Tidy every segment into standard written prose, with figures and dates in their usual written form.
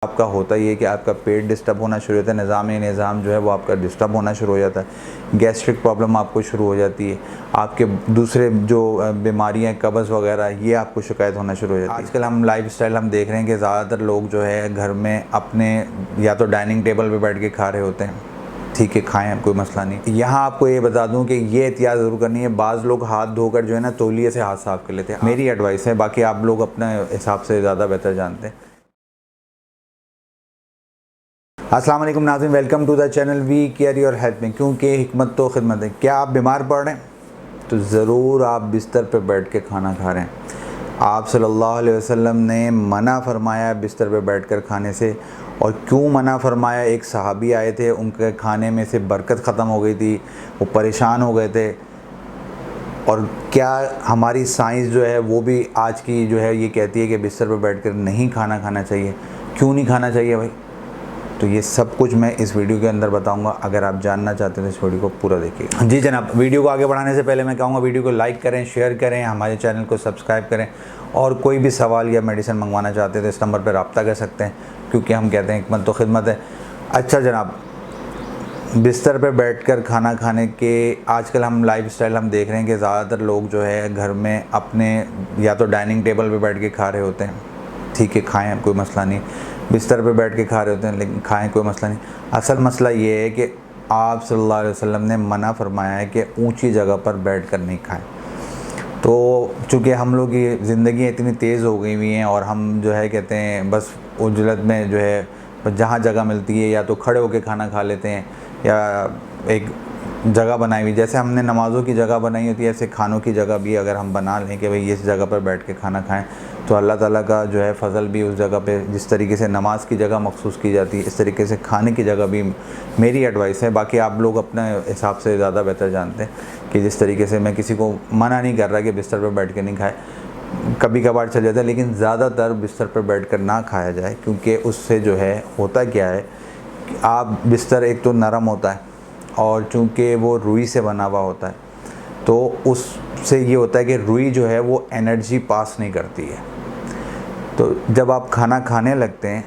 आपका होता ही है कि आपका पेट डिस्टर्ब होना शुरू होता है, निज़ाम जो है वो आपका डिस्टर्ब होना शुरू हो जाता है, गैस्ट्रिक प्रॉब्लम आपको शुरू हो जाती है, आपके दूसरे जो बीमारियां कब्ज़ वगैरह ये आपको शिकायत होना शुरू हो जाती है। आजकल हम लाइफस्टाइल हम देख रहे हैं कि ज़्यादातर लोग जो है घर में अपने या तो डाइनिंग टेबल पर बैठ के खा रहे होते हैं, ठीक है खाएं, कोई मसला नहीं। यहाँ आपको ये बता दूं कि ये एहतियात ज़रूर करनी है, बाज़ लोग हाथ धोकर जो है ना तौलिए से हाथ साफ़ कर लेते हैं, मेरी एडवाइस है, बाकी आप लोग अपने हिसाब से ज़्यादा बेहतर जानते हैं। अस्सलाम वालेकुम नाज़रीन, welcome to the channel we care your health में, क्योंकि हिकमत तो खिदमत है। क्या आप बीमार पड़ रहे हैं तो ज़रूर आप बिस्तर पर बैठ के खाना खा रहे हैं। आप सल्लल्लाहु अलैहि वसल्लम ने मना फरमाया बिस्तर पर बैठकर खाने से। और क्यों मना फरमाया? एक सहाबी आए थे, उनके खाने में से बरकत ख़त्म हो गई थी, वो परेशान हो गए थे। और क्या हमारी साइंस जो है वो भी आज की जो है ये कहती है कि बिस्तर पर बैठकर नहीं खाना खाना चाहिए। क्यों नहीं खाना चाहिए भाई? तो ये सब कुछ मैं इस वीडियो के अंदर बताऊंगा। अगर आप जानना चाहते हैं तो इस वीडियो को पूरा देखिए। जी जनाब, वीडियो को आगे बढ़ाने से पहले मैं कहूँगा वीडियो को लाइक करें, शेयर करें, हमारे चैनल को सब्सक्राइब करें। और कोई भी सवाल या मेडिसिन मंगवाना चाहते हैं तो इस नंबर पर रब्ता कर सकते हैं, क्योंकि हम कहते हैं हिकमत तो खिदमत है। अच्छा जनाब, बिस्तर पर बैठकर खाना खाने के आजकल हम लाइफस्टाइल हम देख रहे हैं कि ज़्यादातर लोग जो है घर में अपने या तो डाइनिंग टेबल पर बैठ के खा रहे होते हैं, ठीक है खाएं, कोई मसला नहीं। बिस्तर पे बैठ के खा रहे होते हैं लेकिन खाएं, कोई मसला नहीं। असल मसला ये है कि आप सल्लल्लाहु अलैहि वसल्लम ने मना फरमाया है कि ऊंची जगह पर बैठकर नहीं खाएं। तो चूँकि हम लोग की ज़िंदगी इतनी तेज़ हो गई हुई हैं और हम जो है कहते हैं बस उजलत में जो है जहाँ जगह मिलती है या तो खड़े होकर खाना खा लेते हैं, या एक जगह बनाई हुई, जैसे हमने नमाज़ों की जगह बनाई होती है ऐसे खानों की जगह भी अगर हम बना लें कि भाई इस जगह पर बैठ के खाना खाएं, तो अल्लाह ताला का जो है फ़ज़ल भी उस जगह पे, जिस तरीके से नमाज की जगह मखसूस की जाती है इस तरीके से खाने की जगह भी मेरी एडवाइस है। बाकी आप लोग अपने हिसाब से ज़्यादा बेहतर जानते हैं कि जिस तरीके से मैं किसी को मना नहीं कर रहा कि बिस्तर पर बैठ के नहीं खाए, कभी कभार चल जाता है, लेकिन ज़्यादातर बिस्तर पर बैठ कर ना खाया जाए, क्योंकि उससे जो है होता क्या है कि आप बिस्तर एक तो नरम होता है और चूँकि वो रुई से बना हुआ होता है, तो उससे ये होता है कि रुई जो है वो एनर्जी पास नहीं करती है। तो जब आप खाना खाने लगते हैं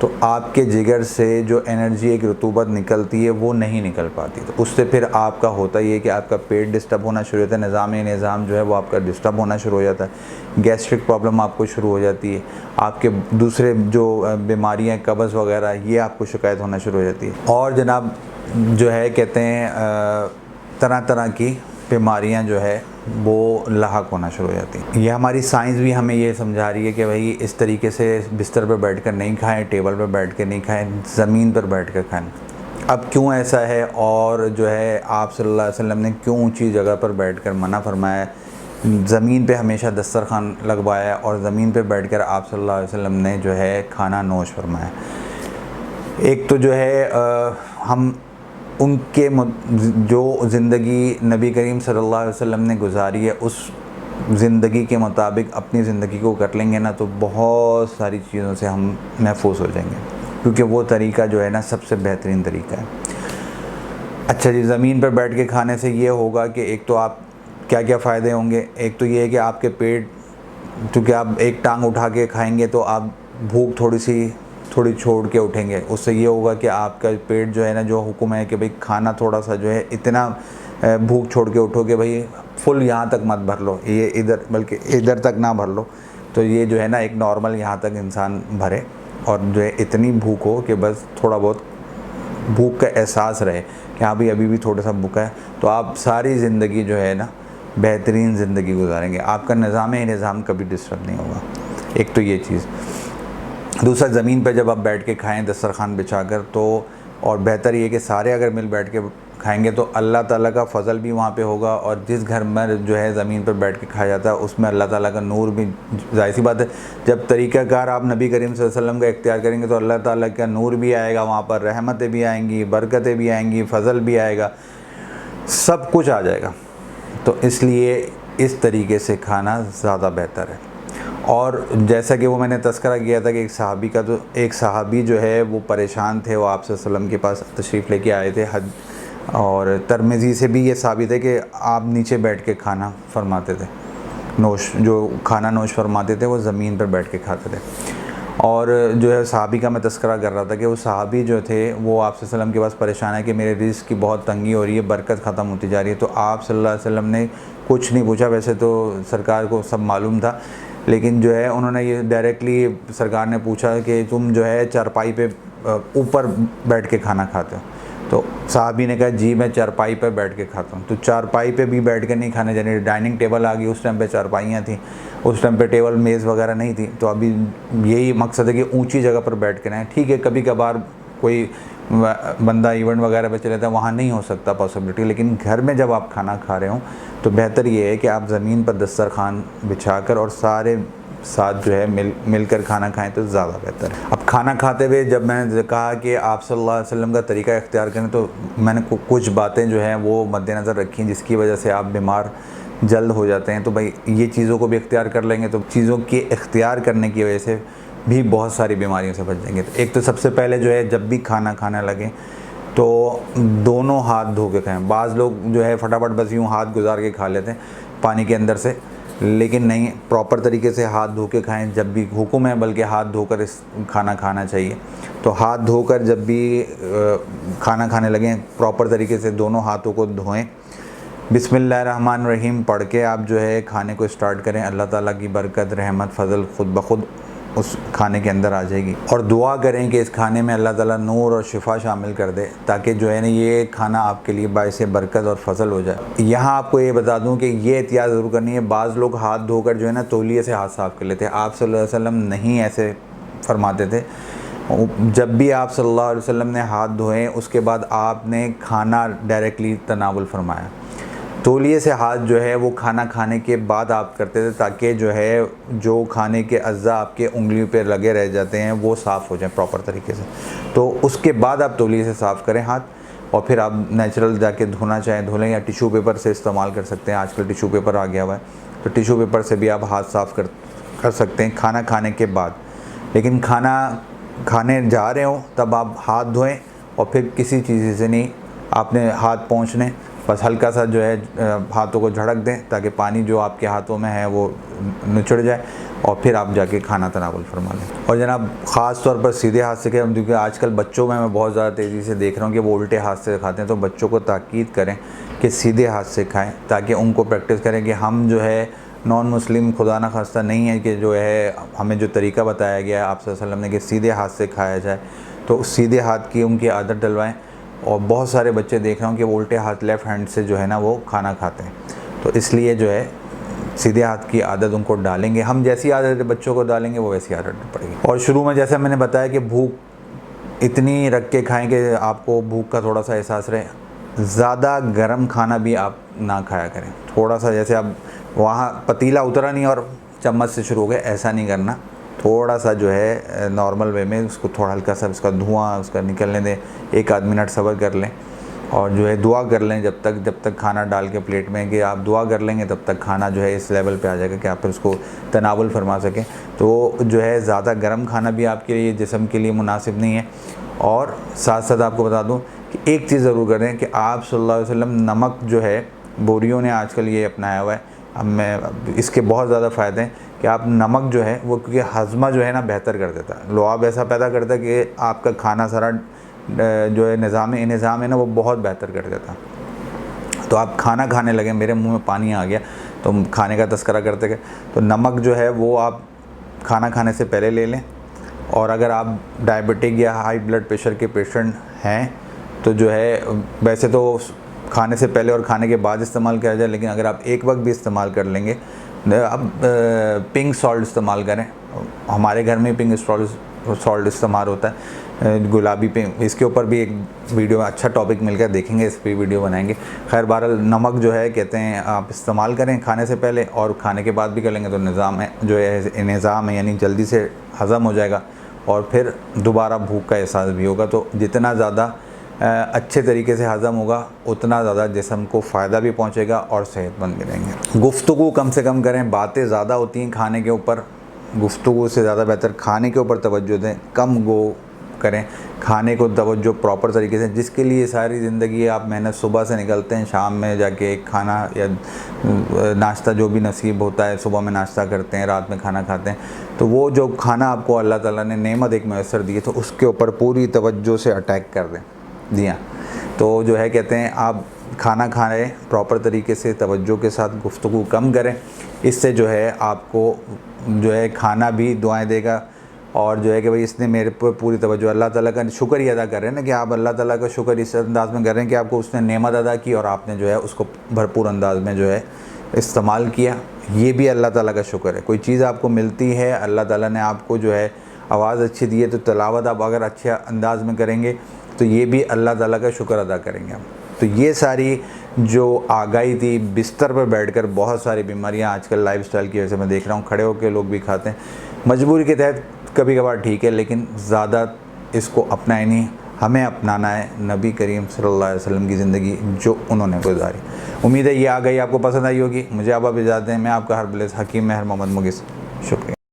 तो आपके जिगर से जो एनर्जी, एक रतूबत निकलती है वो नहीं निकल पाती, तो उससे फिर आपका होता ही है कि आपका पेट डिस्टर्ब होना शुरू होता है, निज़ाम जो है वो आपका डिस्टर्ब होना शुरू हो जाता है, गैस्ट्रिक प्रॉब्लम आपको शुरू हो जाती है, आपके दूसरे जो बीमारियां कब्ज़ वगैरह ये आपको शिकायत होना शुरू हो जाती है। और जनाब जो है कहते हैं तरह तरह की बीमारियां जो है वो लाहक होना शुरू हो जाती हैं। ये हमारी साइंस भी हमें ये समझा रही है कि भाई इस तरीके से बिस्तर पर बैठकर नहीं खाएं, टेबल पर बैठ कर नहीं खाएं, ज़मीन पर बैठ कर खाएं। अब क्यों ऐसा है और जो है आप सल्लल्लाहु अलैहि वसल्लम ने क्यों ऊंची जगह पर बैठकर मना फरमाया है, ज़मीन पे हमेशा दस्तरखान लगवाया है और ज़मीन पे बैठकर आप सल्लल्लाहु अलैहि वसल्लम ने जो है खाना नोश फरमाया। एक तो जो है हम उनके जो ज़िंदगी नबी करीम सल्लल्लाहु अलैहि वसल्लम ने गुजारी है उस ज़िंदगी के मुताबिक अपनी ज़िंदगी को कर लेंगे ना, तो बहुत सारी चीज़ों से हम महफूज हो जाएंगे, क्योंकि वो तरीका जो है ना सबसे बेहतरीन तरीका है। अच्छा जी, ज़मीन पर बैठ के खाने से ये होगा कि एक तो आप क्या क्या फ़ायदे होंगे। एक तो ये है कि आपके पेट, क्योंकि आप एक टांग उठा के खाएंगे तो आप भूख थोड़ी छोड़ के उठेंगे, उससे ये होगा कि आपका पेट जो है ना, जो हुक्म है कि भाई खाना थोड़ा सा जो है इतना भूख छोड़ के उठोगे, भाई फुल यहाँ तक मत भर लो, ये इधर बल्कि इधर तक ना भर लो, तो ये जो है ना एक नॉर्मल यहाँ तक इंसान भरे, और जो है इतनी भूख हो कि बस थोड़ा बहुत भूख का एहसास रहे कि हाँ भाई अभी भी थोड़ा सा भूखा है, तो आप सारी ज़िंदगी जो है ना बेहतरीन ज़िंदगी गुजारेंगे, आपका निज़ाम कभी डिस्टर्ब नहीं होगा। एक तो ये चीज़। दूसरा, ज़मीन पर जब आप बैठ के खाएं दस्तरखान बिछाकर, तो और बेहतर ये कि सारे अगर मिल बैठ के खाएंगे तो अल्लाह ताला का फ़ज़ल भी वहाँ पे होगा, और जिस घर में जो है ज़मीन पर बैठ के खाया जाता है उसमें अल्लाह ताला का नूर भी, ज़ाहिर सी बात है जब तरीक़ाकार आप नबी करीम सल्लल्लाहु अलैहि वसल्लम का इख्तियार करेंगे तो अल्लाह ताला का नूर भी आएगा वहाँ पर, रहमतें भी आएंगी, बरकतें भी आएंगी, फ़ज़ल भी आएगा, सब कुछ आ जाएगा। तो इसलिए इस तरीके से खाना ज़्यादा बेहतर है। और जैसा कि वो मैंने तज़किरा किया था कि एक सहाबी जो है वो परेशान थे, वो आप सल्लल्लाहु अलैहि वसल्लम के पास तशरीफ़ लेके आए थे हज, और तिरमिज़ी से भी ये साबित है कि आप नीचे बैठ के खाना फरमाते थे, जो खाना नोश फरमाते थे वो ज़मीन पर बैठ के खाते थे। और जो है सहाबी का मैं तस्करा कर रहा था कि वो सहाबी जो थे वो आप सल्लल्लाहु अलैहि वसल्लम के पास परेशान है कि मेरे रिज़्क़ की बहुत तंगी हो रही है, बरकत ख़त्म होती जा रही है। तो आप सल्लल्लाहु अलैहि वसल्लम ने कुछ नहीं पूछा, वैसे तो सरकार को सब मालूम था, लेकिन जो है उन्होंने ये डायरेक्टली सरकार ने पूछा कि तुम जो है चारपाई पे ऊपर बैठ के खाना खाते हो? तो साहबी ने कहा जी मैं चारपाई पर बैठ के खाता हूँ। तो चारपाई पे भी बैठ के नहीं खाने जाने, डाइनिंग टेबल आ गई, उस टाइम पे चारपाइयाँ थी, उस टाइम पे टेबल मेज़ वगैरह नहीं थी। तो अभी यही मकसद है कि ऊंची जगह पर बैठ के रहें। ठीक है, कभी कभार कोई बंदा इवेंट वगैरह पे चले जाता है, वहाँ नहीं हो सकता पॉसिबिलिटी, लेकिन घर में जब आप खाना खा रहे हो तो बेहतर ये है कि आप ज़मीन पर दस्तरखान बिछाकर और सारे साथ जो है मिलकर खाना खाएं तो ज़्यादा बेहतर है। अब खाना खाते हुए जब मैंने कहा कि आप सल्लल्लाहु अलैहि वसल्लम का तरीका इख्तियार करें, तो मैंने कुछ बातें जो हैं वो मद्देनज़र रखी जिसकी वजह से आप बीमार जल्द हो जाते हैं। तो भाई ये चीज़ों को भी इख्तियार कर लेंगे तो चीज़ों के इख्तियार करने की वजह से भी बहुत सारी बीमारियों से बच जाएंगे। तो एक तो सबसे पहले जो है जब भी खाना खाने लगे तो दोनों हाथ धो के खाएँ। बाज़ लोग जो है फटाफट बस यूँ हाथ गुजार के खा लेते हैं पानी के अंदर से, लेकिन नहीं, प्रॉपर तरीके से हाथ धो के खाएं। जब भी हुक्म है बल्कि हाथ धोकर इस खाना खाना चाहिए। तो हाथ धोकर जब भी खाना खाने लगें प्रॉपर तरीके से दोनों हाथों को धोएं, बिस्मिल्लाहिर्रहमानिर्रहीम पढ़ के आप जो है खाने को स्टार्ट करें। अल्लाह ताला की बरकत, रहमत, फ़ज़ल खुद ब खुद उस खाने के अंदर आ जाएगी। और दुआ करें कि इस खाने में अल्लाह ताला नूर और शिफा शामिल कर दे, ताकि जो है ना ये खाना आपके लिए बाइस बरकत और फ़ज़ल हो जाए। यहाँ आपको ये बता दूँ कि ये एहतियात ज़रूर करनी है। बाज़ लोग हाथ धोकर जो है ना तौलिए से हाथ साफ़ कर लेते हैं। आप सल्लल्लाहु अलैहि वसल्लम नहीं ऐसे फरमाते थे। जब भी आप सल्लल्लाहु अलैहि वसल्लम ने हाथ धोए उसके बाद आपने खाना डायरेक्टली तनावुल फरमाया। तौलिए से हाथ जो है वो खाना खाने के बाद आप करते थे, ताकि जो है जो खाने के अज़्ज़ा आपके उंगलियों पे लगे रह जाते हैं वो साफ़ हो जाए प्रॉपर तरीके से। तो उसके बाद आप तौलिए से साफ़ करें हाथ, और फिर आप नेचुरल जाके धोना चाहें धो लें, या टिशू पेपर से इस्तेमाल कर सकते हैं। आजकल टिशू पेपर आ गया हुआ है, तो टिशू पेपर से भी आप हाथ साफ़ कर सकते हैं खाना खाने के बाद। लेकिन खाना खाने जा रहे हो तब आप हाथ धोएँ, और फिर किसी चीज़ से नहीं, आपने हाथ पोंछने, बस हल्का सा जो है हाथों को झड़क दें ताकि पानी जो आपके हाथों में है वो निचड़ जाए, और फिर आप जाके खाना तनावुल फरमा लें। और जनाब ख़ास तौर पर सीधे हाथ से खाएं, क्योंकि आजकल बच्चों में मैं बहुत ज़्यादा तेज़ी से देख रहा हूँ कि वो उल्टे हाथ से खाते हैं। तो बच्चों को ताकीद करें कि सीधे हाथ से खाएं, ताकि उनको प्रैक्टिस करें कि हम जो है नॉन मुस्लिम खुदा न खास्ता नहीं है कि जो है हमें जो तरीका बताया गया है आप सल्लल्लाहु अलैहि वसल्लम ने कि सीधे हाथ से खाया जाए, तो सीधे हाथ की उनकी आदत डलवाएँ। और बहुत सारे बच्चे देख रहा हूँ कि वो उल्टे हाथ लेफ़्ट हैंड से जो है ना वो खाना खाते हैं। तो इसलिए जो है सीधे हाथ की आदत उनको डालेंगे, हम जैसी आदत बच्चों को डालेंगे वो वैसी आदत पड़ेगी। और शुरू में जैसे मैंने बताया कि भूख इतनी रख के खाएं कि आपको भूख का थोड़ा सा एहसास रहे। ज़्यादा गर्म खाना भी आप ना खाया करें। थोड़ा सा जैसे अब वहाँ पतीला उतरा नहीं और चम्मच से शुरू हो गए, ऐसा नहीं करना। थोड़ा सा जो है नॉर्मल वे में उसको थोड़ा हल्का सा उसका धुआं उसका निकलने दें, 1-आध मिनट सब्र कर लें, और जो है दुआ कर लें जब तक खाना डाल के प्लेट में, कि आप दुआ कर लेंगे तब तक खाना जो है इस लेवल पे आ जाएगा कि आप फिर उसको तनावुल फरमा सकें। तो जो है ज़्यादा गर्म खाना भी आपके लिए जिस्म के लिए मुनासिब नहीं है। और साथ साथ आपको बता दूं कि एक चीज़ ज़रूर करें कि आप सल्लल्लाहु अलैहि वसल्लम नमक जो है, बोरियों ने आजकल ये अपनाया हुआ है, अब मैं इसके बहुत ज़्यादा फ़ायदे हैं कि आप नमक जो है वो, क्योंकि हज़मा जो है ना बेहतर कर देता है, लुआब ऐसा पैदा करता है कि आपका खाना सारा जो है निज़ाम है ना वो बहुत बेहतर कर देता। तो आप खाना खाने लगे, मेरे मुंह में पानी आ गया तो खाने का तस्करा करते गए। तो नमक जो है वो आप खाना खाने से पहले ले लें। और अगर आप डायबिटिक या हाई ब्लड प्रेशर के पेशेंट हैं तो जो है वैसे तो खाने से पहले और खाने के बाद इस्तेमाल किया जाए, लेकिन अगर आप एक वक्त भी इस्तेमाल कर लेंगे, अब पिंक सॉल्ट इस्तेमाल करें। हमारे घर में पिंक सॉल्ट इस्तेमाल होता है, गुलाबी पिंक। इसके ऊपर भी एक वीडियो अच्छा टॉपिक मिलकर देखेंगे, इस पर वीडियो बनाएंगे। खैर बहरहाल नमक जो है कहते हैं आप इस्तेमाल करें खाने से पहले, और खाने के बाद भी कर लेंगे तो निज़ाम है जो है निज़ाम है, यानी जल्दी से हज़म हो जाएगा और फिर दोबारा भूख का एहसास भी होगा। तो जितना ज़्यादा अच्छे तरीके से हज़म होगा उतना ज़्यादा जिस्म को फ़ायदा भी पहुंचेगा और सेहतमंद भी रहेंगे। गुफ्तगू कम से कम करें, बातें ज़्यादा होती हैं खाने के ऊपर, गुफ्तगू से ज़्यादा बेहतर खाने के ऊपर तवज्जो दें, करें, खाने को तवज्जो प्रॉपर तरीके से, जिसके लिए सारी ज़िंदगी आप मेहनत सुबह से निकलते हैं, शाम में जाके एक खाना या नाश्ता जो भी नसीब होता है, सुबह में नाश्ता करते हैं, रात में खाना खाते हैं, तो वो जो खाना आपको अल्लाह ताला ने नेमत एक मैसर दी है तो उसके ऊपर पूरी तवज्जो से अटैक कर दें। जी हाँ, तो जो है कहते हैं आप खाना खाएं प्रॉपर तरीके से, तवज्जो के साथ, गुफ्तगू कम करें, इससे जो है आपको जो है खाना भी दुआएं देगा। और जो है कि भाई इसने मेरे पर पूरी तवज्जो, अल्लाह ताला का शुक्र ही अदा कर रहे हैं ना, कि आप अल्लाह ताला का शुक्र इस अंदाज़ में कर रहे हैं कि आपको उसने नेमत अदा की और आपने जो है उसको भरपूर अंदाज में जो है इस्तेमाल किया। ये भी अल्लाह ताला का शुक्र है। कोई चीज़ आपको मिलती है, अल्लाह ताला ने आपको जो है आवाज़ अच्छी दी है, तो तिलावत आप अगर अच्छे अंदाज में करेंगे तो ये भी अल्लाह ताला का शुक्र अदा करेंगे हम। तो ये सारी जो आगाही थी, बिस्तर पर बैठकर बहुत सारी बीमारियां आजकल लाइफस्टाइल की वजह से मैं देख रहा हूँ, खड़े होकर लोग भी खाते हैं, मजबूरी के तहत कभी कभार ठीक है, लेकिन ज़्यादा इसको अपनाए नहीं। हमें अपनाना है नबी करीम सल्लल्लाहु अलैहि वसल्लम की ज़िंदगी जो उन्होंने गुजारी। उम्मीद है ये आ गई आपको पसंद आई होगी। मुझे अब इजाज़त दें, मैं आपका हरबलेस हकीम महर मोहम्मद मुगिस, शुक्रिया।